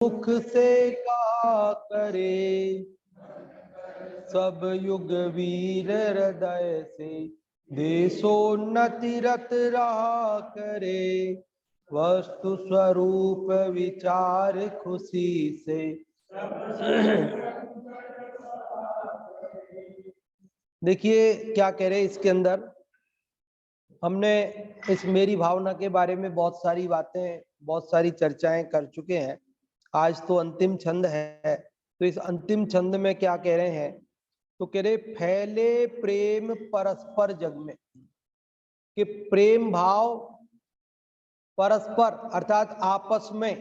मुख से का करे, सब युग वीर हृदय से देशोन्नति रत रहा करे, वस्तु स्वरूप विचार खुशी से। देखिए क्या कह रहे इसके अंदर। हमने इस मेरी भावना के बारे में बहुत सारी बातें, बहुत सारी चर्चाएं कर चुके हैं। आज तो अंतिम छंद है, तो इस अंतिम छंद में क्या कह रहे हैं, तो कह रहे फैले प्रेम परस्पर जग में, कि प्रेम भाव परस्पर अर्थात आपस में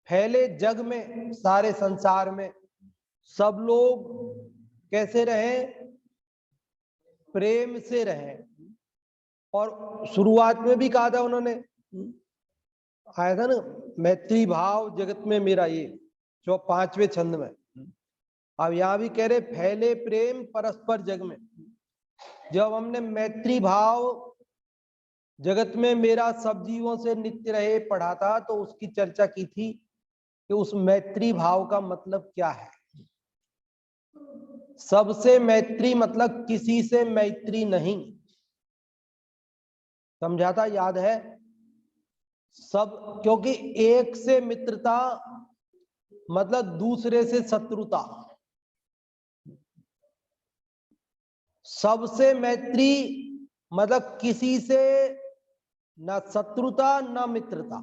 फैले जग में, सारे संसार में सब लोग कैसे रहे, प्रेम से रहे। और शुरुआत में भी कहा था उन्होंने, आया था ना, मैत्री भाव जगत में मेरा, ये जो 5वें छंद में। अब यहां भी कह रहे फैले प्रेम परस्पर जग में। जब हमने मैत्री भाव जगत में मेरा सब जीवों से नित्य रहे पढ़ा था, तो उसकी चर्चा की थी कि उस मैत्री भाव का मतलब क्या है। सबसे मैत्री मतलब किसी से मैत्री नहीं, समझा था, याद है सब। क्योंकि एक से मित्रता मतलब दूसरे से शत्रुता, सबसे मैत्री मतलब किसी से न शत्रुता न मित्रता।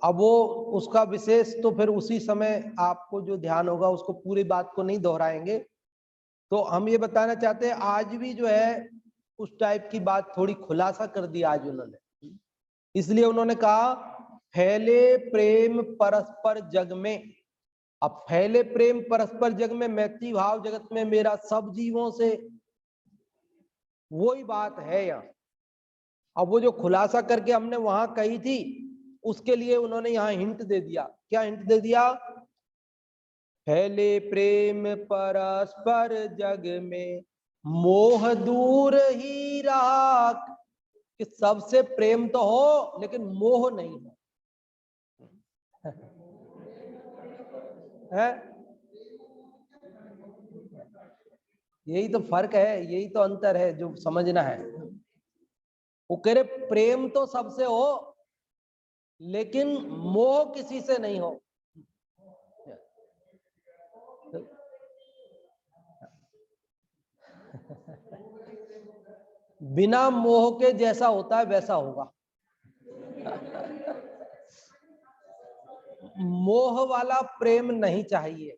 अब वो उसका विशेष तो फिर उसी समय आपको जो ध्यान होगा, उसको पूरी बात को नहीं दोहराएंगे। तो हम ये बताना चाहते हैं, आज भी जो है उस टाइप की बात थोड़ी खुलासा कर दी आज उन्होंने। इसलिए उन्होंने कहा फैले प्रेम परस्पर जग में। अब फैले प्रेम परस्पर जग में, मैत्री भाव जगत में मेरा सब जीवों से, वही बात है यहाँ। अब वो जो खुलासा करके हमने वहां कही थी, उसके लिए उन्होंने यहाँ हिंट दे दिया। क्या हिंट दे दिया? फैले प्रेम परस्पर जग में मोह दूर ही रहा, कि सबसे प्रेम तो हो लेकिन मोह नहीं हो। है, यही तो फर्क है, यही तो अंतर है जो समझना है। वो कह रहे प्रेम तो सबसे हो लेकिन मोह किसी से नहीं हो। बिना मोह के जैसा होता है वैसा होगा। मोह वाला प्रेम नहीं चाहिए।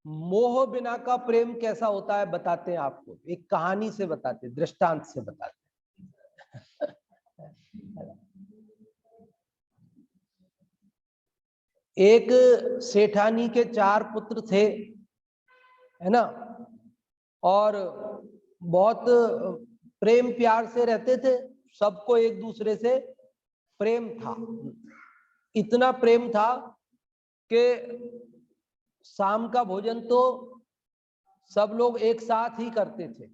मोह बिना का प्रेम कैसा होता है बताते हैं आपको, एक कहानी से बताते, दृष्टांत से बताते। एक सेठानी के 4 पुत्र थे, है ना, और बहुत प्रेम प्यार से रहते थे, सबको एक दूसरे से प्रेम था। इतना प्रेम था कि शाम का भोजन तो सब लोग एक साथ ही करते थे।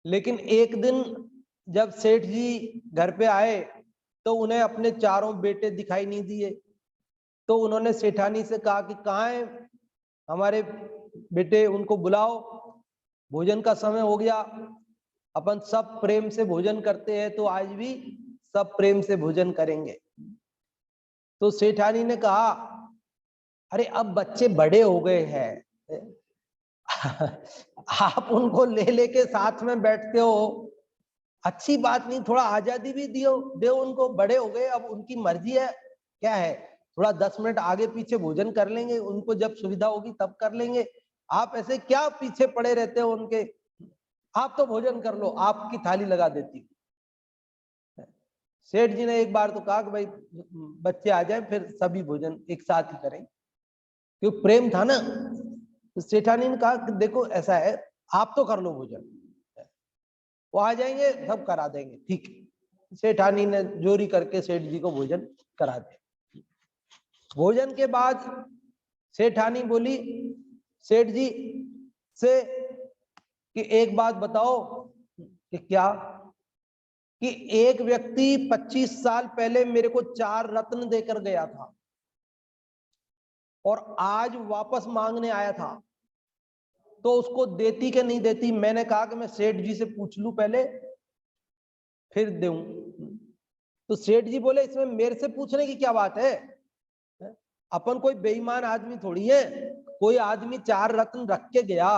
लेकिन एक दिन जब सेठ जी घर पे आए तो उन्हें अपने चारों बेटे दिखाई नहीं दिए। तो उन्होंने सेठानी से कहा कि कहाँ है हमारे बेटे, उनको बुलाओ, भोजन का समय हो गया। अपन सब प्रेम से भोजन करते हैं, तो आज भी सब प्रेम से भोजन करेंगे। तो सेठानी ने कहा, अरे अब बच्चे बड़े हो गए हैं, आप उनको ले लेके साथ में बैठते हो, अच्छी बात नहीं, थोड़ा आजादी भी दियो दे उनको, बड़े हो गए, अब उनकी मर्जी है, क्या है, थोड़ा 10 मिनट आगे पीछे भोजन कर लेंगे, उनको जब सुविधा होगी तब कर लेंगे। आप ऐसे क्या पीछे पड़े रहते हो उनके, आप तो भोजन कर लो, आपकी थाली लगा देती। सेठ जी ने एक बार तो कहा कि भाई बच्चे आ जाए फिर सभी भोजन एक साथ ही करें, क्योंकि प्रेम था ना। तो सेठानी ने कहा कि देखो ऐसा है, आप तो कर लो भोजन, वो आ जाएंगे सब करा देंगे, ठीक है। सेठानी ने जोरी करके सेठ जी को भोजन करा दिया। भोजन के बाद सेठानी बोली सेठ जी से कि एक बात बताओ कि क्या, कि एक व्यक्ति 25 साल पहले मेरे को 4 रत्न देकर गया था और आज वापस मांगने आया था, तो उसको देती कि नहीं देती? मैंने कहा कि मैं सेठ जी से पूछ लूं पहले फिर दूं। तो सेठ जी बोले इसमें मेरे से पूछने की क्या बात है, अपन कोई बेईमान आदमी थोड़ी है। कोई आदमी 4 रत्न रख के गया,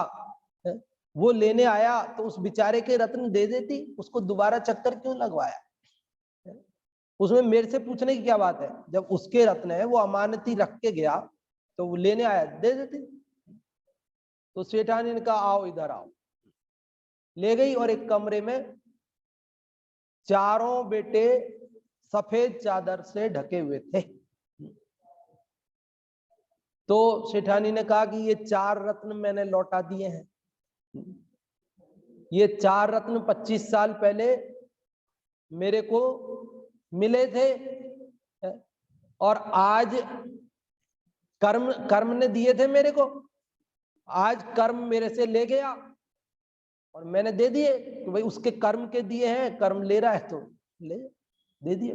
वो लेने आया तो उस बेचारे के रत्न दे देती, उसको दोबारा चक्कर क्यों लगवाया? उसमें मेरे से पूछने की क्या बात है? जब उसके रत्न है, वो अमानती रख के गया तो वो लेने आया, दे देती। तो सेठानी ने कहा आओ इधर आओ, ले गई और एक कमरे में चारों बेटे सफेद चादर से ढके हुए थे। तो सेठानी ने कहा कि ये 4 रत्न मैंने लौटा दिए हैं। ये 4 रत्न 25 साल पहले मेरे को मिले थे और आज कर्म ने दिए थे मेरे को। आज कर्म मेरे से ले गया और मैंने दे दिए कि भाई उसके कर्म के दिए हैं, कर्म ले रहा है तो ले, दे दिए।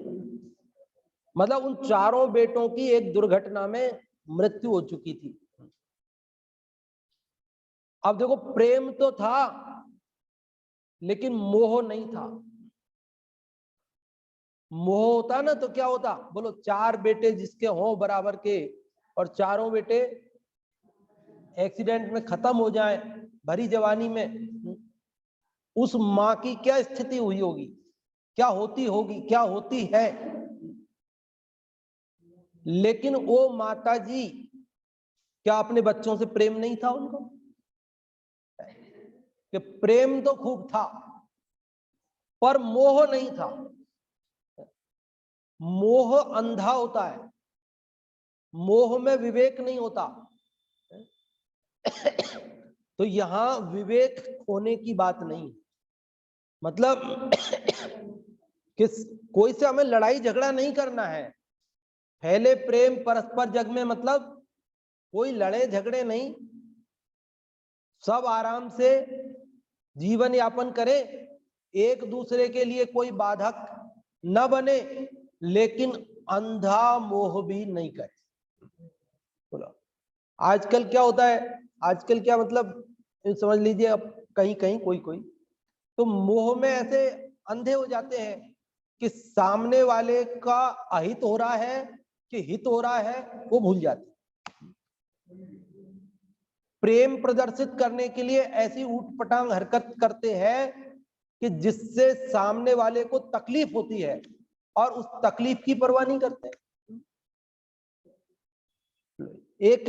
मतलब उन चारों बेटों की एक दुर्घटना में मृत्यु हो चुकी थी। अब देखो, प्रेम तो था लेकिन मोह नहीं था। मोह होता ना तो क्या होता? बोलो, 4 बेटे जिसके हों बराबर के और चारों बेटे एक्सीडेंट में खत्म हो जाए भरी जवानी में, उस मां की क्या स्थिति हुई होगी, क्या होती होगी, क्या होती है? लेकिन वो माता जी, क्या अपने बच्चों से प्रेम नहीं था उनको? कि प्रेम तो खूब था पर मोह नहीं था। मोह अंधा होता है, मोह में विवेक नहीं होता। तो यहां विवेक खोने की बात नहीं, मतलब किस कोई से हमें लड़ाई झगड़ा नहीं करना है। फैले प्रेम परस्पर जग में, मतलब कोई लड़े झगड़े नहीं, सब आराम से जीवन यापन करे, एक दूसरे के लिए कोई बाधक न बने, लेकिन अंधा मोह भी नहीं करे। बोलो, आजकल क्या होता है? आजकल क्या मतलब, समझ लीजिए, अब कहीं कहीं कोई कोई तो मोह में ऐसे अंधे हो जाते हैं कि सामने वाले का अहित हो रहा है कि हित हो रहा है वो भूल जाते। प्रेम प्रदर्शित करने के लिए ऐसी ऊटपटांग हरकत करते हैं कि जिससे सामने वाले को तकलीफ होती है और उस तकलीफ की परवाह नहीं करते। एक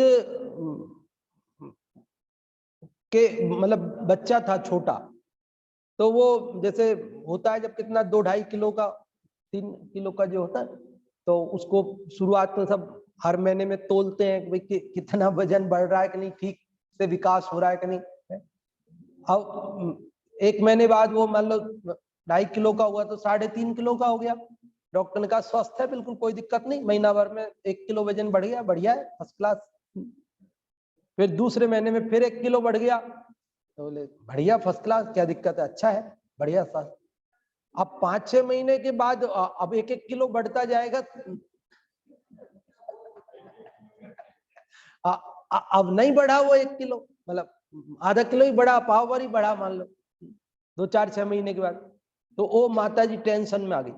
के मतलब बच्चा था छोटा, तो वो जैसे होता है जब कितना 2-2.5 किलो का 3 किलो का जो होता है, तो उसको शुरुआत में सब हर महीने में तोलते हैं कि भाई कितना वजन बढ़ रहा है कि नहीं, ठीक से विकास हो रहा है कि नहीं। अब 1 महीने बाद वो मान लो 2.5 किलो का हुआ तो 3.5 किलो का हो गया। डॉक्टर ने कहा स्वस्थ है, बिल्कुल कोई दिक्कत नहीं, महीना भर में 1 किलो वजन बढ़ गया, बढ़िया है, फर्स्ट क्लास। फिर दूसरे महीने में फिर 1 किलो बढ़ गया, तो बोले बढ़िया, फर्स्ट क्लास, क्या दिक्कत है, अच्छा है, बढ़िया सा। अब 5-6 महीने के बाद अब 1-1 किलो बढ़ता जाएगा। अब नहीं बढ़ा वो 1 किलो, मतलब आधा किलो ही बढ़ा, पाव भर ही बढ़ा मान लो 2-4-6 महीने के बाद। तो वो माता जी टेंशन में आ गई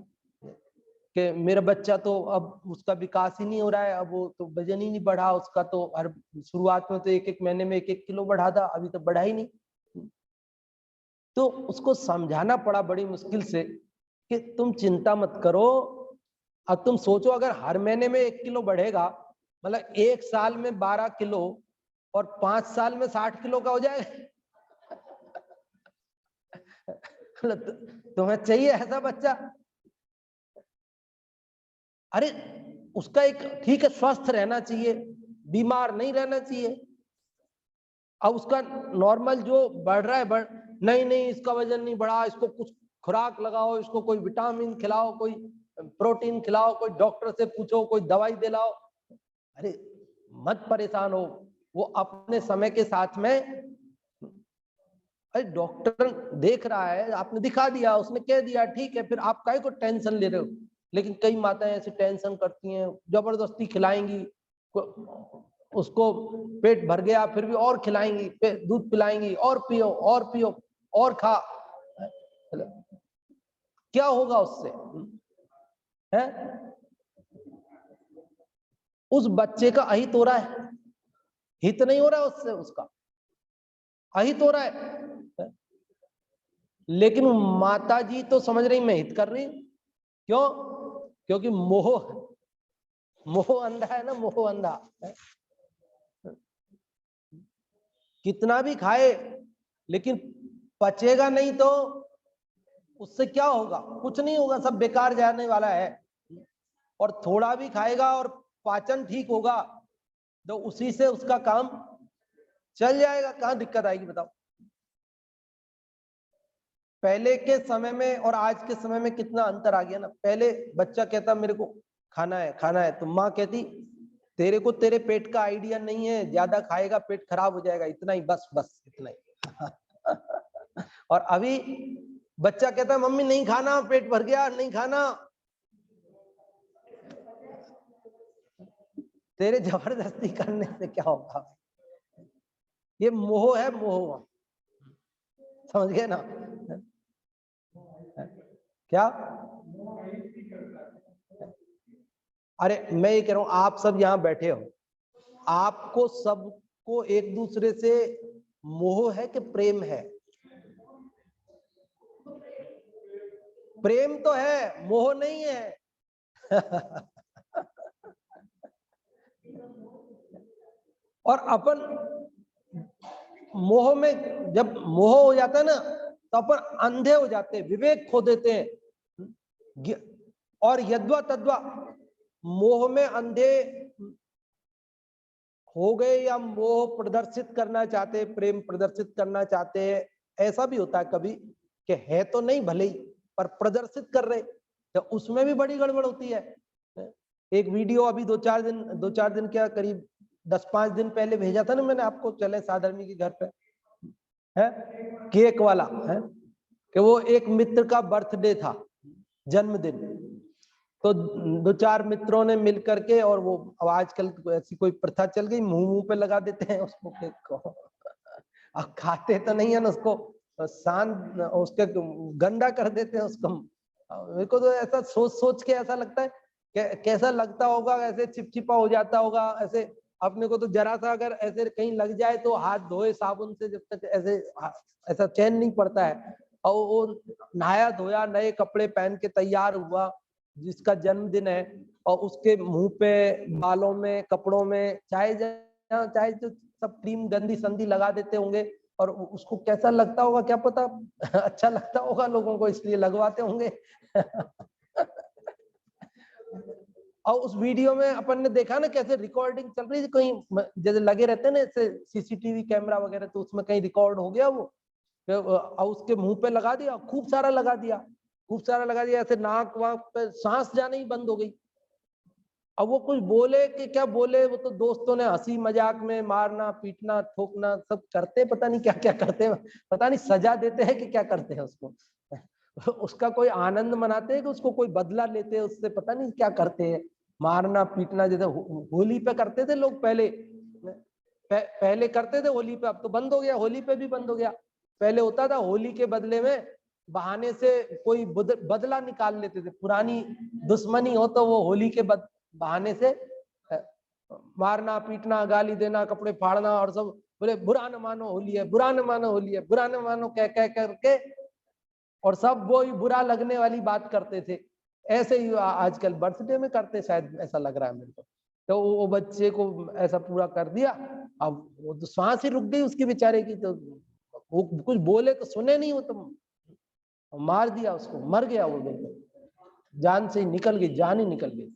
कि मेरा बच्चा तो अब उसका विकास ही नहीं हो रहा है, अब वो तो वजन ही नहीं बढ़ा उसका, तो हर शुरुआत में तो 1-1 महीने में 1-1 किलो बढ़ा था, अभी तो बढ़ा ही नहीं। तो उसको समझाना पड़ा बड़ी मुश्किल से कि तुम चिंता मत करो। अब तुम सोचो, अगर हर महीने में 1 किलो बढ़ेगा, मतलब 1 साल में 12 किलो और 5 साल में 60 किलो का हो जाएगा। तुम्हें चाहिए ऐसा बच्चा? अरे उसका एक ठीक है, स्वस्थ रहना चाहिए, बीमार नहीं रहना चाहिए। अब उसका नॉर्मल जो बढ़ रहा है नहीं नहीं, इसका वजन नहीं बढ़ा, इसको कुछ खुराक लगाओ, इसको कोई विटामिन खिलाओ, कोई प्रोटीन खिलाओ, कोई डॉक्टर से पूछो, कोई दवाई दिलाओ। अरे मत परेशान हो, वो अपने समय के साथ में अरे डॉक्टर देख रहा है, आपने दिखा दिया, उसने कह दिया ठीक है, फिर आप काहे को टेंशन ले रहे हो। लेकिन कई माताएं ऐसे टेंशन करती हैं, जबरदस्ती खिलाएंगी, उसको पेट भर गया फिर भी और खिलाएंगी, दूध पिलाएंगी, और पियो और खा। क्या होगा उससे है? उस बच्चे का अहित हो रहा है, हित नहीं हो रहा है उससे, उसका अहित हो रहा है। लेकिन माता जी तो समझ रही मैं हित कर रही हूं। क्यों? क्योंकि मोह अंधा है ना, मोह अंधा। कितना भी खाए लेकिन पचेगा नहीं तो उससे क्या होगा? कुछ नहीं होगा, सब बेकार जाने वाला है। और थोड़ा भी खाएगा और पाचन ठीक होगा तो उसी से उसका काम चल जाएगा, कहां दिक्कत आएगी बताओ। पहले के समय में और आज के समय में कितना अंतर आ गया ना। पहले बच्चा कहता मेरे को खाना है, तो माँ कहती तेरे को तेरे पेट का आइडिया नहीं है, ज्यादा खाएगा पेट खराब हो जाएगा, इतना ही बस बस इतना ही। और अभी बच्चा कहता है मम्मी नहीं खाना, पेट भर गया, नहीं खाना। तेरे जबरदस्ती करने से क्या होगा? ये मोह है, मोह। समझ गए ना? क्या? अरे मैं ये कह रहा हूं, आप सब यहां बैठे हो, आपको सबको एक दूसरे से मोह है कि प्रेम है? प्रेम तो है, मोह नहीं है। और अपन मोह में जब मोह हो जाता है ना तो अपन अंधे हो जाते हैं, विवेक खो देते हैं। और यद्वा तद्वा मोह में अंधे हो गए या मोह प्रदर्शित करना चाहते, प्रेम प्रदर्शित करना चाहते हैं। ऐसा भी होता है कभी कि है तो नहीं भले ही पर प्रदर्शित कर रहे, तो उसमें भी बड़ी गड़बड़ होती है। एक वीडियो अभी दो चार दिन क्या करीब 10-5 दिन पहले भेजा था ना मैंने आपको, चले साधर्मी के घर पे है केक वाला है कि वो एक मित्र का बर्थडे था, जन्मदिन। तो 2-4 मित्रों ने मिल करके, और वो अब आजकल ऐसी कोई प्रथा चल गई, मुंह पे लगा देते हैं उसको केक को। अब खाते तो नहीं है ना उसको, शांत उसके गंदा कर देते हैं उसको। मेरे को तो ऐसा सोच के ऐसा लगता है कैसा लगता होगा, ऐसे चिपचिपा हो जाता होगा ऐसे। अपने को तो जरा सा अगर ऐसे कहीं लग जाए तो हाथ धोए साबुन से, जब तक ऐसे ऐसा चैन नहीं पड़ता है। और वो नहाया धोया, नए कपड़े पहन के तैयार हुआ, जिसका जन्मदिन है, और उसके मुंह पे, बालों में, कपड़ों में चाहे चाहे जो सब क्रीम गंदी संदी लगा देते होंगे। और उसको कैसा लगता होगा क्या पता। अच्छा लगता होगा लोगों को इसलिए लगवाते होंगे। और उस वीडियो में अपन ने देखा ना कैसे रिकॉर्डिंग चल रही थी, कहीं जैसे लगे रहते हैं ना ऐसे सीसीटीवी कैमरा वगैरह, तो उसमें कहीं रिकॉर्ड हो गया वो, और उसके मुंह पे लगा दिया, खूब सारा लगा दिया, खूब सारा लगा दिया, ऐसे नाक वाक पे सांस जाने ही बंद हो गई। अब वो कुछ बोले कि क्या बोले, वो तो दोस्तों ने हंसी मजाक में मारना पीटना ठोकना सब करते, पता नहीं क्या क्या करते हैं, पता नहीं सजा देते हैं कि क्या करते हैं उसको। उसका कोई आनंद मनाते हैं कि उसको कोई बदला लेते हैं उससे, पता नहीं क्या करते हैं। मारना पीटना जैसे होली पे करते थे लोग पहले, पहले करते थे होली पे, अब तो बंद हो गया, होली पे भी बंद हो गया। पहले होता था होली के बदले में बहाने से कोई बदला निकाल लेते थे, पुरानी दुश्मनी हो तो वो होली के बहाने से मारना पीटना गाली देना कपड़े फाड़ना, और सब बोले बुरा न मानो होली है, बुरा न मानो होली है, बुरा न मानो कह करके, और सब वो बुरा लगने वाली बात करते थे। ऐसे ही आजकल बर्थडे में करते, शायद ऐसा लग रहा है मेरे को। तो वो बच्चे को ऐसा पूरा कर दिया, अब वो तो सांस ही रुक गई उसकी बेचारे की, तो वो कुछ बोले तो सुने नहीं, वो तो मार दिया उसको, मर गया वो बिल्कुल, जान से ही निकल गई, जान ही निकल गई।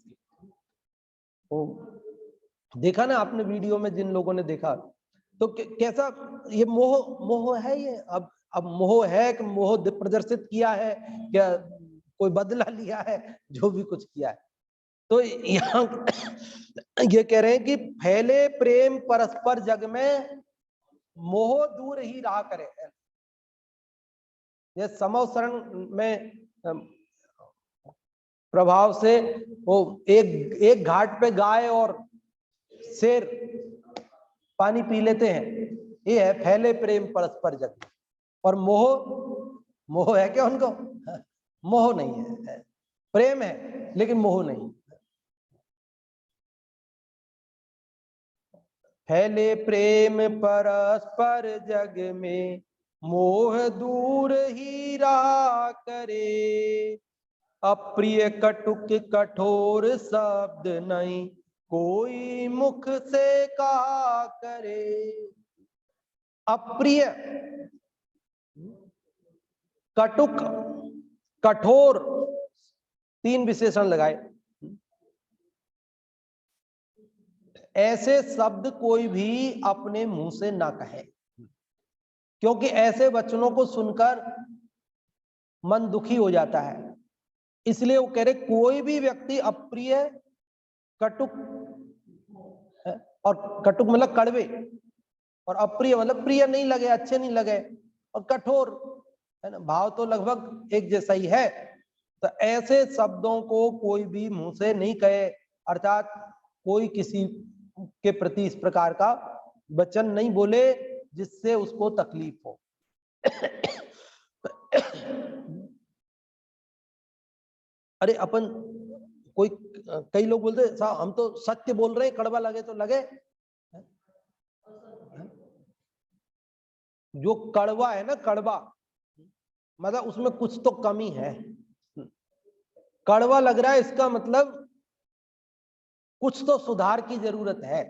वो देखा ना आपने वीडियो में, जिन लोगों ने देखा, तो कैसा ये मोह, मोह है ये। अब मोह है कि मोह प्रदर्शित किया है क्या, कोई बदला लिया है, जो भी कुछ किया है। तो यहाँ ये कह रहे हैं कि फैले प्रेम परस्पर जग में, मोह दूर ही रहा करे। ये समवसरण में प्रभाव से वो एक घाट पे गाय और शेर पानी पी लेते हैं। ये है फैले प्रेम परस्पर जग। और मोह है क्या उनको? मोह नहीं है, प्रेम है लेकिन मोह नहीं। फैले प्रेम परस्पर जग में, मोह दूर ही रहा करे। अप्रिय कटुक कठोर शब्द नहीं, कोई मुख से कहा करे। अप्रिय, कटुक, कठोर, 3 विशेषण लगाए। ऐसे शब्द कोई भी अपने मुंह से ना कहे, क्योंकि ऐसे वचनों को सुनकर मन दुखी हो जाता है। इसलिए वो कह रहे कोई भी व्यक्ति अप्रिय, कटुक, और कटुक मतलब कड़वे, और अप्रिय मतलब प्रिय नहीं लगे, अच्छे नहीं लगे, और कठोर है ना, भाव तो लगभग एक जैसा ही है। तो ऐसे शब्दों को कोई भी मुंह से नहीं कहे, अर्थात कोई किसी के प्रति इस प्रकार का वचन नहीं बोले जिससे उसको तकलीफ हो। अरे अपन कोई, कई लोग बोलते साहब हम तो सत्य बोल रहे हैं, कड़वा लगे तो लगे। जो कड़वा है ना, कड़वा मतलब उसमें कुछ तो कमी है। कड़वा लग रहा है इसका मतलब कुछ तो सुधार की जरूरत है।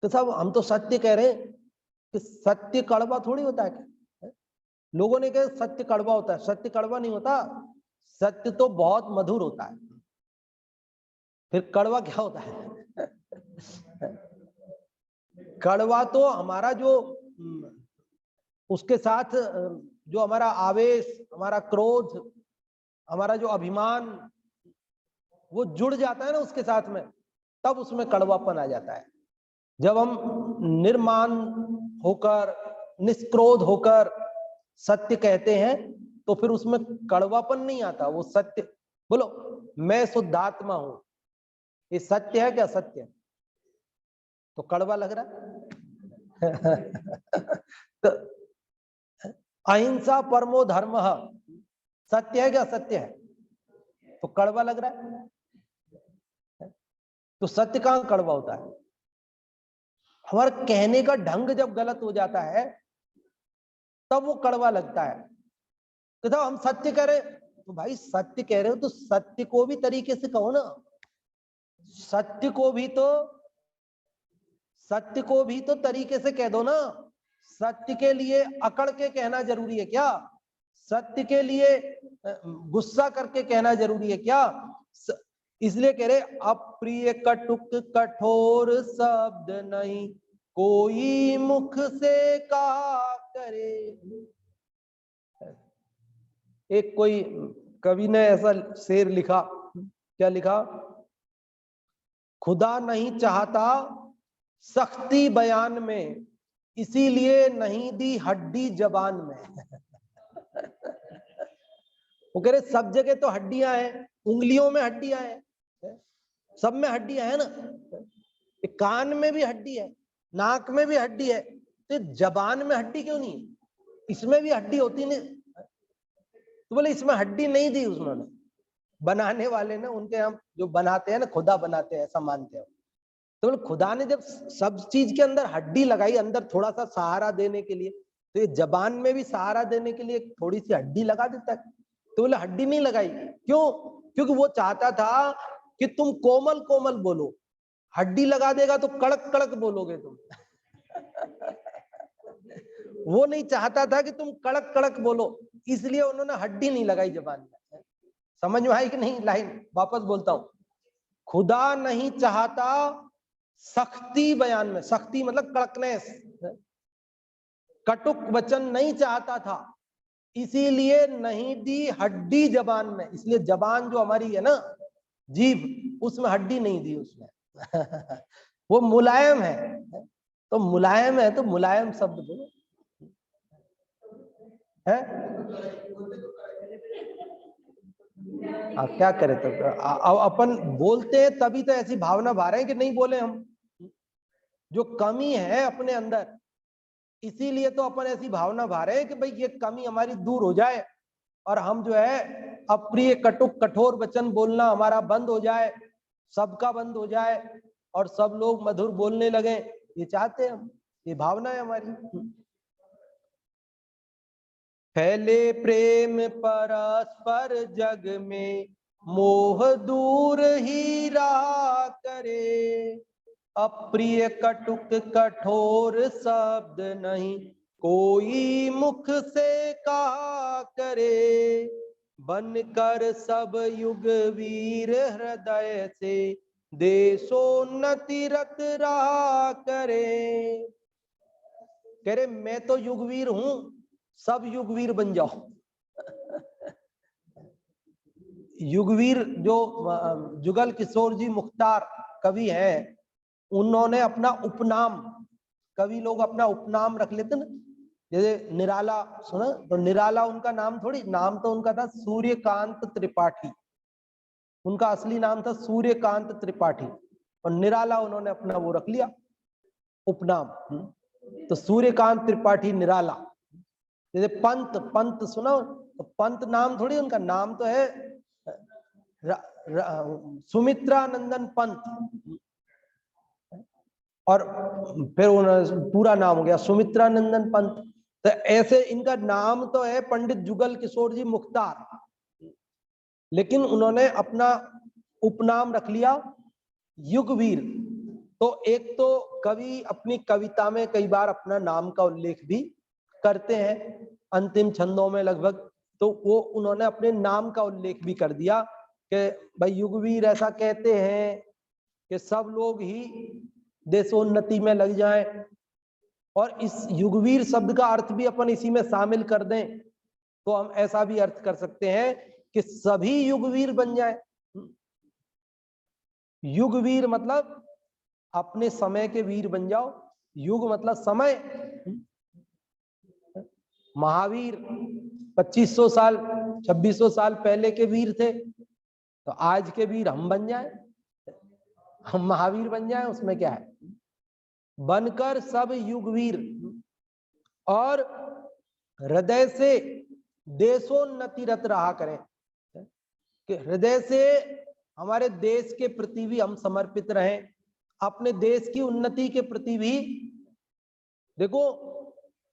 तो साहब हम तो सत्य कह रहे हैं, कि सत्य कड़वा थोड़ी होता है क्या? लोगों ने कहा सत्य कड़वा होता है, सत्य कड़वा नहीं होता, सत्य तो बहुत मधुर होता है। फिर कड़वा क्या होता है? कड़वा तो हमारा जो उसके साथ जो हमारा आवेश, हमारा क्रोध, हमारा जो अभिमान वो जुड़ जाता है ना उसके साथ में, तब उसमें कड़वापन आ जाता है। जब हम निर्मान होकर, निष्क्रोध होकर सत्य कहते हैं तो फिर उसमें कड़वापन नहीं आता। वो सत्य, बोलो मैं शुद्धात्मा हूं, ये सत्य है क्या? सत्य तो कड़वा लग रहा है। तो अहिंसा परमो धर्म सत्य है क्या? सत्य है तो कड़वा लग रहा है। तो सत्य कहां कड़वा होता है? हमारा कहने का ढंग जब गलत हो जाता है तब वो कड़वा लगता है। तो हम सत्य कह रहे, तो भाई सत्य कह रहे हो तो सत्य को भी तरीके से कहो ना। सत्य को भी तो तरीके से कह दो ना। सत्य के लिए अकड़ के कहना जरूरी है क्या? सत्य के लिए गुस्सा करके कहना जरूरी है क्या? इसलिए कह रहे अप्रिय कटुक कठोर शब्द नहीं, कोई मुख से कहा करे। एक कोई कवि ने ऐसा शेर लिखा, क्या लिखा? खुदा नहीं चाहता सख्ती बयान में, इसीलिए नहीं दी हड्डी जबान में। वो कह रहे सब जगह तो हड्डियां हैं, उंगलियों में हड्डियां हैं, सब में हड्डियां है ना, कान में भी हड्डी है, नाक में भी हड्डी है, तो जबान में हड्डी क्यों नहीं है? इसमें भी हड्डी होती नहीं। तो बोले इसमें हड्डी नहीं दी उन्होंने, बनाने वाले ने, उनके हम जो बनाते हैं ना, खुदा बनाते हैं ऐसा मानते हैं। तो बोले खुदा ने जब सब चीज के अंदर हड्डी लगाई, अंदर थोड़ा सा सहारा देने के लिए, तो ये जबान में भी सहारा देने के लिए थोड़ी सी हड्डी लगा देता है। तो बोले हड्डी नहीं लगाई, क्यों? क्योंकि वो चाहता था कि तुम कोमल कोमल बोलो, हड्डी लगा देगा तो कड़क कड़क बोलोगे तुम। वो नहीं चाहता था कि तुम कड़क कड़क बोलो, इसलिए उन्होंने हड्डी नहीं लगाई जबान में। समझ में आई कि नहीं लाइन? वापस बोलता हूं, खुदा नहीं चाहता सख्ती बयान में, सख्ती मतलब कड़कनेस, कटुक वचन नहीं चाहता था, इसीलिए नहीं दी हड्डी जबान में। इसलिए जबान जो हमारी है ना, जीभ, उसमें हड्डी नहीं दी उसमें। वो मुलायम है, तो मुलायम है तो मुलायम शब्द बोलो। है? क्या करें तो अपन बोलते हैं तभी तो ऐसी भावना भा रहे हैं कि नहीं बोले हम, जो कमी है अपने अंदर, इसीलिए तो अपन ऐसी भावना भा रहे हैं कि भाई ये कमी हमारी दूर हो जाए और हम जो है अप्रिय कटुक कठोर वचन बोलना हमारा बंद हो जाए, सबका बंद हो जाए और सब लोग मधुर बोलने लगे। ये चाहते हैं हम, ये भावना है हमारी। फैले प्रेम परस्पर जग में, मोह दूर ही रहा करे, अप्रिय कटुक कठोर शब्द नहीं कोई मुख से कहा करे, बनकर सब युग वीर हृदय से देशोन्नति रत रहा करे। कह रहे मैं तो युगवीर हूं, सब युगवीर बन जाओ। युगवीर जो जुगल किशोर जी मुख्तार कवि हैं, उन्होंने अपना उपनाम, कवि लोग अपना उपनाम रख लेते ना, जैसे निराला सुना, तो निराला उनका नाम थोड़ी, नाम तो उनका था सूर्यकांत त्रिपाठी, उनका असली नाम था सूर्यकांत त्रिपाठी, और निराला उन्होंने अपना वो रख लिया उपनाम। तो सूर्यकांत त्रिपाठी निराला। जैसे पंत, पंत सुना, तो पंत नाम थोड़ी उनका, नाम तो है सुमित्रा नंदन पंत, और फिर पूरा नाम हो गया सुमित्रा नंदन पंत। तो ऐसे इनका नाम तो है पंडित जुगल किशोर जी मुख्तार, लेकिन उन्होंने अपना उपनाम रख लिया युगवीर। तो एक तो कवि अपनी कविता में कई बार अपना नाम का उल्लेख भी करते हैं, अंतिम छंदों में लगभग, तो वो उन्होंने अपने नाम का उल्लेख भी कर दिया कि भाई युगवीर ऐसा कहते हैं कि सब लोग ही देशोन्नति में लग जाएं, और इस युगवीर शब्द का अर्थ भी अपन इसी में शामिल कर दें तो हम ऐसा भी अर्थ कर सकते हैं कि सभी युगवीर बन जाए। युगवीर मतलब अपने समय के वीर बन जाओ, युग मतलब समय। महावीर 2500 साल 2600 साल पहले के वीर थे, तो आज के वीर हम बन जाए, हम महावीर बन जाए, उसमें क्या है। बनकर सब युगवीर और हृदय से देशोन्नति रत रहा करें, कि हृदय से हमारे देश के प्रति भी हम समर्पित रहें, अपने देश की उन्नति के प्रति भी। देखो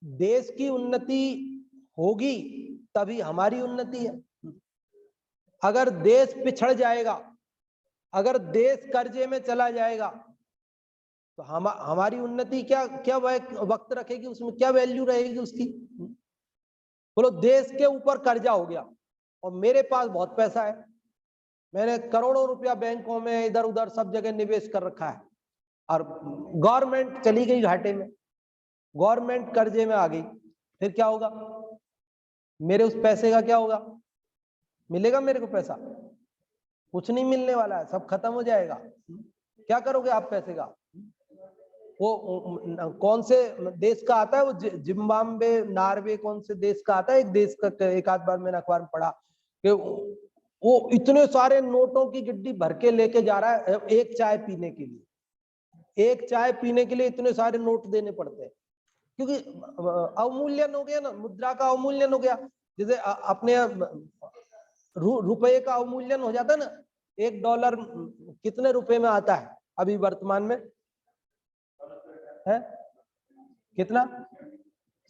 देश की उन्नति होगी तभी हमारी उन्नति है। अगर देश पिछड़ जाएगा, अगर देश कर्जे में चला जाएगा, तो हमारी उन्नति क्या क्या वक्त रखेगी, उसमें क्या वैल्यू रहेगी उसकी। बोलो देश के ऊपर कर्जा हो गया और मेरे पास बहुत पैसा है, मैंने करोड़ों रुपया बैंकों में इधर उधर सब जगह निवेश कर रखा है, और गवर्नमेंट चली गई घाटे में, गवर्नमेंट कर्जे में आ गई, फिर क्या होगा, मेरे उस पैसे का क्या होगा, मिलेगा मेरे को पैसा? कुछ नहीं मिलने वाला है, सब खत्म हो जाएगा। क्या करोगे आप पैसे का? वो कौन से देश का आता है, वो जिम्बाब्वे नॉर्वे कौन से देश का आता है, एक देश का, एक आध बार मैंने अखबार में पढ़ा कि वो इतने सारे नोटों की गिड्डी भर के लेके जा रहा है एक चाय पीने के लिए, एक चाय पीने के लिए इतने सारे नोट देने पड़ते हैं, क्योंकि अवमूल्यन हो गया ना, मुद्रा का अवमूल्यन हो गया। जैसे अपने रुपये का अवमूल्यन हो जाता है ना, $1 कितने रुपए में आता है अभी वर्तमान में है, कितना?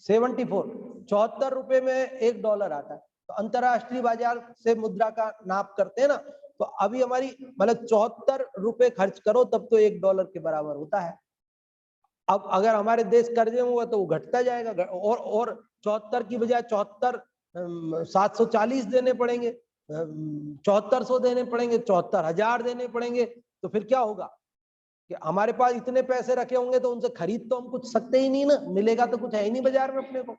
74 रुपए में $1 आता है। तो अंतरराष्ट्रीय बाजार से मुद्रा का नाप करते हैं ना, तो अभी हमारी मतलब 74 रुपए खर्च करो तब तो $1 के बराबर होता है। अब अगर हमारे देश कर्जे में हुआ तो वो घटता जाएगा, और 74 की बजाय 740 देने पड़ेंगे, 7400 देने पड़ेंगे, 74,000 देने पड़ेंगे। तो फिर क्या होगा कि हमारे पास इतने पैसे रखे होंगे तो उनसे खरीद तो हम कुछ सकते ही नहीं ना, मिलेगा तो कुछ है ही नहीं बाजार में अपने को।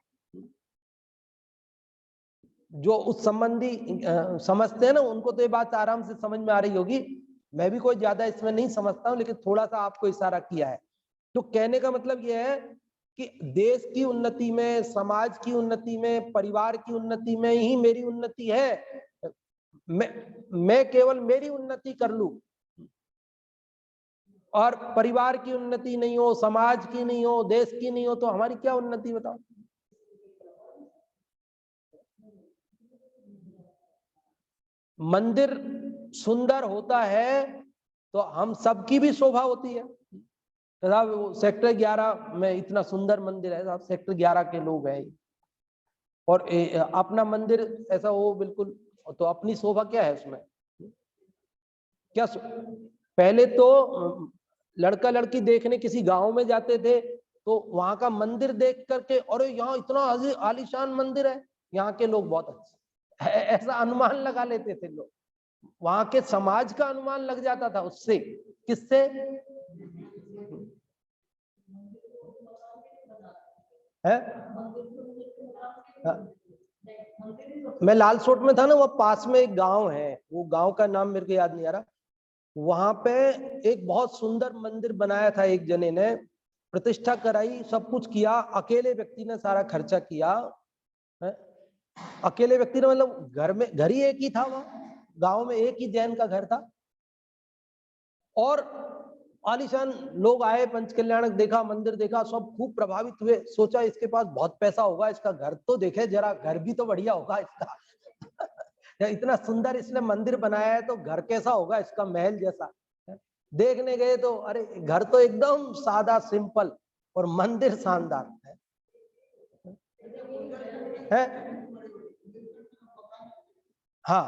जो उस संबंधी समझते हैं ना, उनको तो ये बात आराम से समझ में आ रही होगी, मैं भी कोई ज्यादा इसमें नहीं समझता हूं, लेकिन थोड़ा सा आपको इशारा किया है। तो कहने का मतलब यह है कि देश की उन्नति में, समाज की उन्नति में, परिवार की उन्नति में ही मेरी उन्नति है। मैं केवल मेरी उन्नति कर लूं और परिवार की उन्नति नहीं हो, समाज की नहीं हो, देश की नहीं हो, तो हमारी क्या उन्नति बताओ। मंदिर सुंदर होता है तो हम सबकी भी शोभा होती है। तो साहब सेक्टर 11 में इतना सुंदर मंदिर है, साहब सेक्टर 11 के लोग हैं और अपना मंदिर ऐसा हो बिल्कुल, तो अपनी शोभा क्या है उसमें? क्या पहले तो लड़का लड़की देखने किसी गांव में जाते थे तो वहां का मंदिर देख करके, अरे यहाँ इतना आलीशान मंदिर है, यहाँ के लोग बहुत अच्छे, ऐसा अनुमान लगा लेते थे लोग। वहां के समाज का अनुमान लग जाता था उससे। किससे? है? मैं लालसोट में था ना, वो पास में एक गांव है, वो गांव का नाम मेरे को याद नहीं आ रहा। वहां पे एक बहुत सुंदर मंदिर बनाया था, एक जने ने प्रतिष्ठा कराई, सब कुछ किया, अकेले व्यक्ति ने सारा खर्चा किया है? अकेले व्यक्ति ने, मतलब घर ही एक ही था, वहां गांव में एक ही जैन का घर था और आलीशान लोग आए, पंचकल्याणक देखा, मंदिर देखा, सब खूब प्रभावित हुए, सोचा इसके पास बहुत पैसा होगा, इसका घर तो देखे जरा, घर भी तो बढ़िया होगा इसका इतना सुंदर इसने मंदिर बनाया है तो घर कैसा होगा इसका, महल जैसा। देखने गए तो अरे घर तो एकदम सादा सिंपल और मंदिर शानदार है? हाँ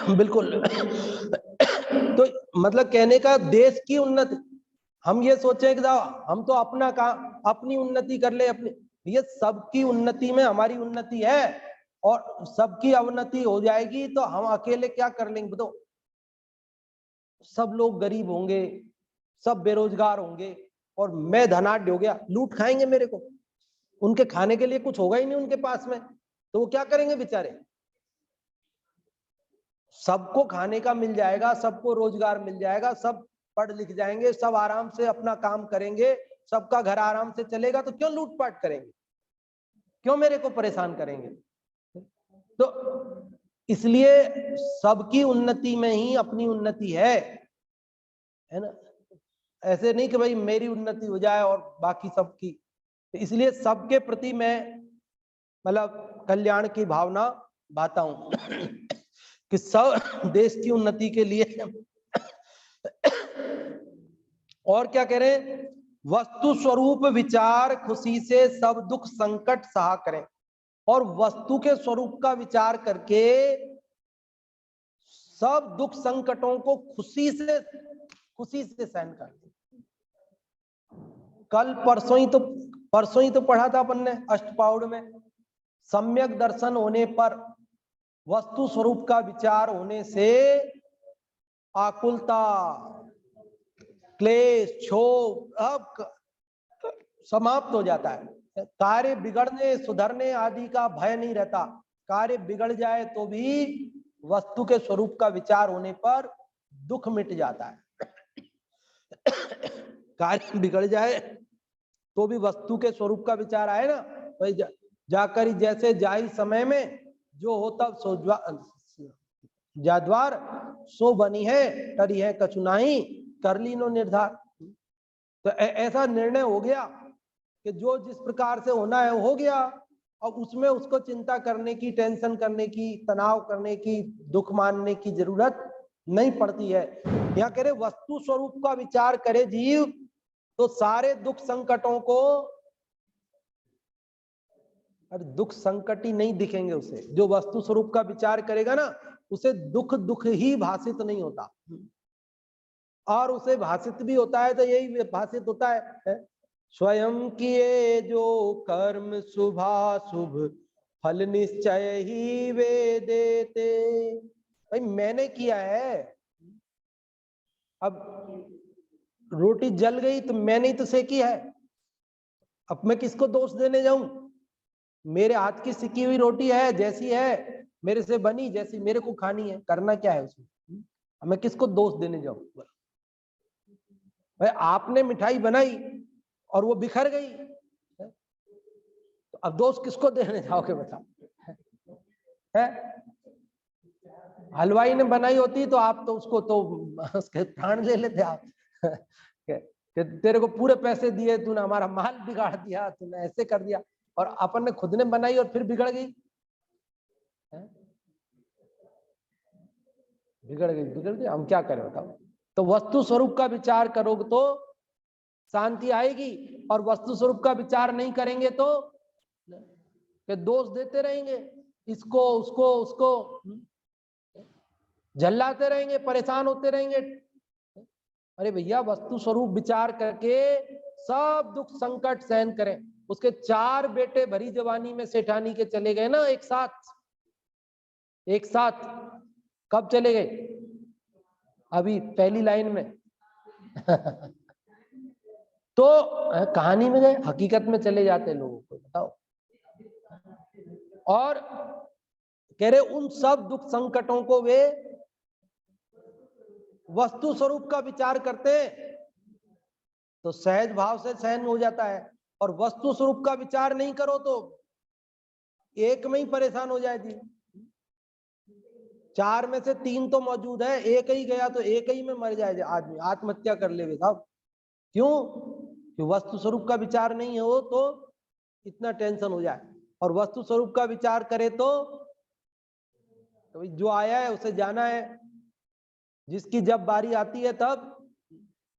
बिल्कुल। तो मतलब कहने का, देश की उन्नति, हम ये सोचे कि हम तो अपना काम, अपनी उन्नति कर ले अपनी, ये सबकी उन्नति में हमारी उन्नति है और सबकी अवनति हो जाएगी तो हम अकेले क्या कर लेंगे बताओ? सब लोग गरीब होंगे, सब बेरोजगार होंगे और मैं धनाढ्य हो गया, लूट खाएंगे मेरे को, उनके खाने के लिए कुछ होगा ही नहीं उनके पास में, तो वो क्या करेंगे बेचारे? सबको खाने का मिल जाएगा, सबको रोजगार मिल जाएगा, सब पढ़ लिख जाएंगे, सब आराम से अपना काम करेंगे, सबका घर आराम से चलेगा, तो क्यों लूटपाट करेंगे, क्यों मेरे को परेशान करेंगे? तो इसलिए सबकी उन्नति में ही अपनी उन्नति है ना? ऐसे नहीं कि भाई मेरी उन्नति हो जाए और बाकी सबकी। तो इसलिए सबके प्रति मैं मतलब कल्याण की भावना बाता हूं कि सब देश की उन्नति के लिए। और क्या कह रहे हैं? वस्तु स्वरूप विचार खुशी से सब दुख संकट सहा करें, और वस्तु के स्वरूप का विचार करके सब दुख संकटों को खुशी से सहन कर। कल परसों ही तो पढ़ा था अपन ने अष्टपाउड में, सम्यक दर्शन होने पर वस्तु स्वरूप का विचार होने से आकुलता, क्लेश, क्षोभ अब समाप्त हो जाता है। कार्य बिगड़ने सुधरने आदि का भय नहीं रहता। कार्य बिगड़ जाए तो भी वस्तु के स्वरूप का विचार होने पर दुख मिट जाता है। कार्य बिगड़ जाए तो भी वस्तु के स्वरूप का विचार आए ना, भाई जाकर जैसे जाहि समय में जो होता सो जाद्वार सो बनी है, टरी है कचुनाही, कर ली नो निर्धार। तो ऐसा निर्णय हो गया कि जो जिस प्रकार से होना है हो गया, अब उसमें उसको चिंता करने की, टेंशन करने की, तनाव करने की, दुख मानने की जरूरत नहीं पड़ती है। यहाँ कह रहे वस्तु स्वरूप का विचार करे जीव तो सारे दुख संकटों को, अरे दुख संकट ही नहीं दिखेंगे उसे। जो वस्तु स्वरूप का विचार करेगा ना, उसे दुख ही भाषित नहीं होता, और उसे भाषित भी होता है तो यही भाषित होता है स्वयं किए जो कर्म शुभाशुभ फल निश्चय ही वे देते। भाई मैंने किया है, अब रोटी जल गई तो मैंने ही तो सेकी है, अब मैं किसको दोष देने जाऊं? मेरे हाथ की सिकी हुई रोटी है, जैसी है मेरे से बनी, जैसी मेरे को खानी है, करना क्या है उसमें? मैं किसको दोष देने जाऊं? भाई आपने मिठाई बनाई और वो बिखर गई, तो अब दोस्त किसको देने जाओगे बताओ? है हलवाई ने बनाई होती तो आप तो उसको तो उसके प्राण ले लेते आप। कि तेरे को पूरे पैसे दिए, तूने हमारा माल बिगाड़ दिया, तूने ऐसे कर दिया, और अपन ने खुद ने बनाई और फिर बिगड़ गई। बिगड़ गई, हम क्या करें बताओ? तो वस्तु स्वरूप का विचार करोगे तो शांति आएगी, और वस्तु स्वरूप का विचार नहीं करेंगे तो दोष देते रहेंगे, इसको उसको उसको झल्लाते रहेंगे, परेशान होते रहेंगे। अरे भैया, वस्तु स्वरूप विचार करके सब दुख संकट सहन करें। उसके 4 बेटे भरी जवानी में सेठानी के चले गए ना, एक साथ। कब चले गए? अभी पहली लाइन में। तो कहानी में गए, हकीकत में चले जाते लोगों को बताओ। और कह रहे उन सब दुख संकटों को वे वस्तु स्वरूप का विचार करते हैं तो सहज भाव से सहन हो जाता है, और वस्तु स्वरूप का विचार नहीं करो तो एक में ही परेशान हो जाएगी। 4 में से 3 तो मौजूद है, एक ही गया तो एक ही में मर जाए आदमी, आत्महत्या कर ले साहब। क्यों? कि वस्तु स्वरूप का विचार नहीं हो तो इतना टेंशन हो जाए, और वस्तु स्वरूप का विचार करे तो जो आया है उसे जाना है। जिसकी जब बारी आती है तब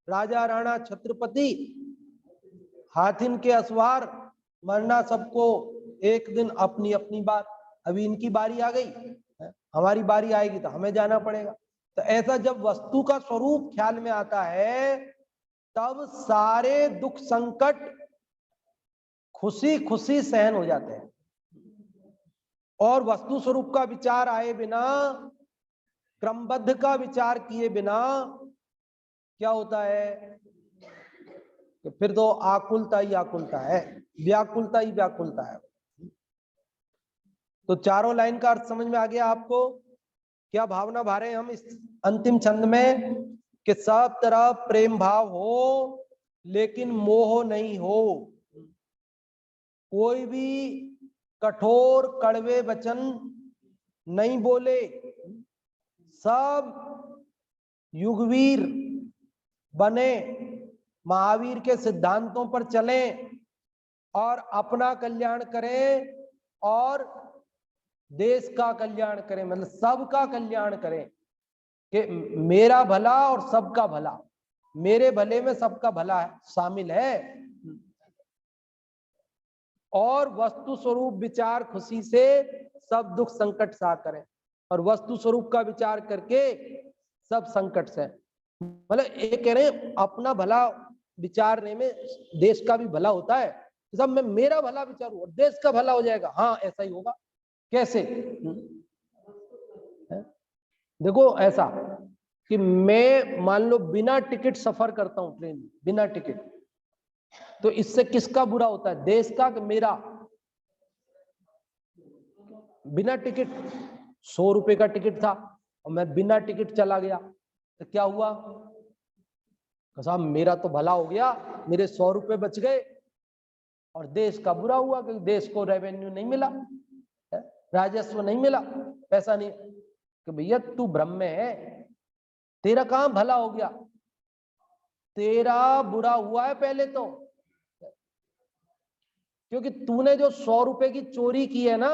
राजा राणा छत्रपति हाथिन के असवार, मरना सबको एक दिन अपनी अपनी बात। अभी इनकी बारी आ गई, हमारी बारी आएगी तो हमें जाना पड़ेगा। तो ऐसा जब वस्तु का स्वरूप ख्याल में आता है तब सारे दुख संकट खुशी खुशी सहन हो जाते हैं, और वस्तु स्वरूप का विचार आए बिना, क्रमबद्ध का विचार किए बिना क्या होता है कि फिर तो आकुलता ही आकुलता है, व्याकुलता ही व्याकुलता है। तो चारों लाइन का अर्थ समझ में आ गया आपको? क्या भावना भा रहे हैं हम इस अंतिम छंद में कि सब तरफ प्रेम भाव हो लेकिन मोह नहीं हो, कोई भी कठोर कड़वे वचन नहीं बोले, सब युगवीर बने, महावीर के सिद्धांतों पर चलें और अपना कल्याण करें और देश का कल्याण करें, मतलब सबका कल्याण करें कि मेरा भला और सबका भला, मेरे भले में सबका भला है शामिल है। और वस्तु स्वरूप विचार खुशी से सब दुख संकट सा करें, और वस्तु स्वरूप का विचार करके सब संकट से, मतलब ये कह रहे हैं अपना भला विचारने में देश का भी भला होता है। सब मैं मेरा भला विचारूं और देश का भला हो जाएगा, हाँ ऐसा ही होगा। कैसे? देखो ऐसा कि मैं मान लो बिना टिकट सफर करता हूं ट्रेन में, बिना टिकट, तो इससे किसका बुरा होता है, देश का कि मेरा? बिना टिकट 100 रुपए का टिकट था और मैं बिना टिकट चला गया तो क्या हुआ? साहब मेरा तो भला हो गया, मेरे 100 रुपए बच गए, और देश का बुरा हुआ क्योंकि देश को रेवेन्यू नहीं मिला, राजस्व नहीं मिला, पैसा नहीं। कि भैया तू भ्रम में है, तेरा काम भला हो गया, तेरा बुरा हुआ है पहले तो, क्योंकि तूने जो 100 रुपए की चोरी की है ना,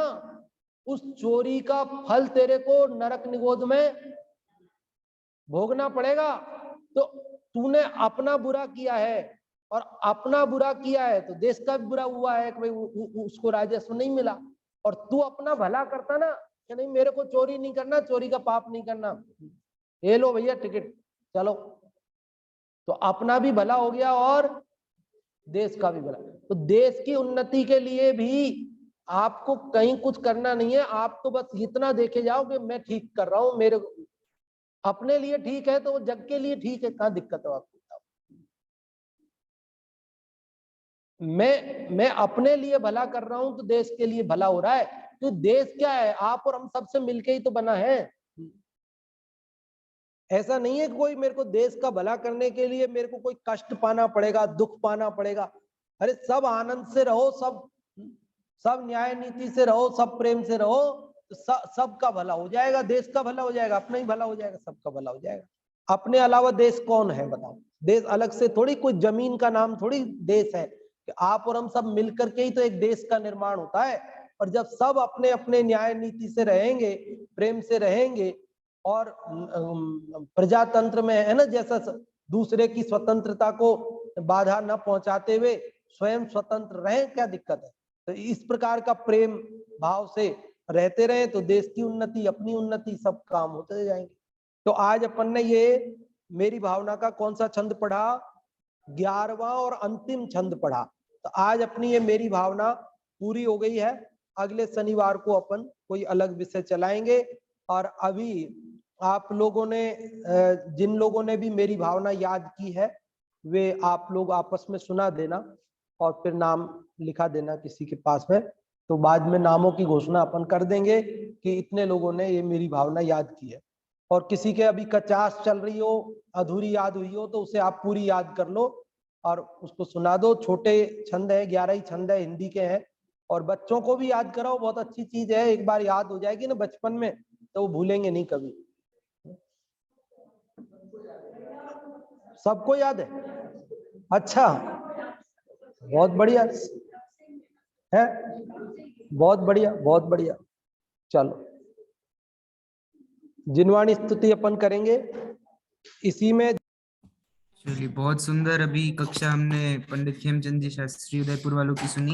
उस चोरी का फल तेरे को नरक निगोद में भोगना पड़ेगा। तो तूने अपना बुरा किया है, और अपना बुरा किया है तो देश का भी बुरा हुआ है कि भाई उसको राजस्व नहीं मिला। और तू अपना भला करता ना कि नहीं मेरे को चोरी नहीं करना, चोरी का पाप नहीं करना, ये लो भैया टिकट चलो, तो अपना भी भला हो गया और देश का भी भला। तो देश की उन्नति के लिए भी आपको कहीं कुछ करना नहीं है, आप तो बस इतना देखे जाओ कि मैं ठीक कर रहा हूं, मेरे अपने लिए ठीक है तो वो जग के लिए ठीक है, कहां दिक्कत है आपको? मैं अपने लिए भला कर रहा हूं तो देश के लिए भला हो रहा है। तो देश क्या है, आप और हम सबसे मिलके ही तो बना है। ऐसा नहीं है कि कोई मेरे को देश का भला करने के लिए मेरे को कोई कष्ट पाना पड़ेगा, दुख पाना पड़ेगा। अरे सब आनंद से रहो, सब न्याय नीति से रहो, सब प्रेम से रहो, तो सबका भला हो जाएगा, देश का भला हो जाएगा, अपना ही भला हो जाएगा, सबका भला हो जाएगा। अपने अलावा देश कौन है बताओ? देश अलग से थोड़ी, कोई जमीन का नाम थोड़ी देश है कि आप और हम सब मिलकर के ही तो एक देश का निर्माण होता है। और जब सब अपने अपने न्याय नीति से रहेंगे, प्रेम से रहेंगे, और प्रजातंत्र में है ना, जैसा दूसरे की स्वतंत्रता को बाधा न पहुंचाते हुए स्वयं स्वतंत्र रहे, क्या दिक्कत है? तो इस प्रकार का प्रेम भाव से रहते रहे तो देश की उन्नति, अपनी उन्नति, सब काम होते जाएंगे। तो आज अपन ने ये मेरी भावना का कौन सा छंद पढ़ा? 11वां और अंतिम छंद पढ़ा। तो आज अपनी ये मेरी भावना पूरी हो गई है। अगले शनिवार को अपन कोई अलग विषय चलाएंगे। और अभी आप लोगों ने, जिन लोगों ने भी मेरी भावना याद की है, वे आप लोग आपस में सुना देना और फिर नाम लिखा देना किसी के पास में। तो बाद में नामों की घोषणा अपन कर देंगे कि इतने लोगों ने ये मेरी भावना याद की है। और किसी के अभी 50 चल रही हो, अधूरी याद हुई हो, तो उसे आप पूरी याद कर लो और उसको सुना दो। छोटे छंद है, 11 ही छंद है, हिंदी के हैं। और बच्चों को भी याद कराओ, बहुत अच्छी चीज है। एक बार याद हो जाएगी ना बचपन में तो वो भूलेंगे नहीं कभी। सबको याद है? अच्छा, बहुत बढ़िया है, बहुत बढ़िया, बहुत बढ़िया। चलो, जिनवाणी स्तुति अपन करेंगे इसी में। चलिए, बहुत सुंदर। अभी कक्षा हमने पंडित खेमचंद जी शास्त्री उदयपुर वालों की सुनी।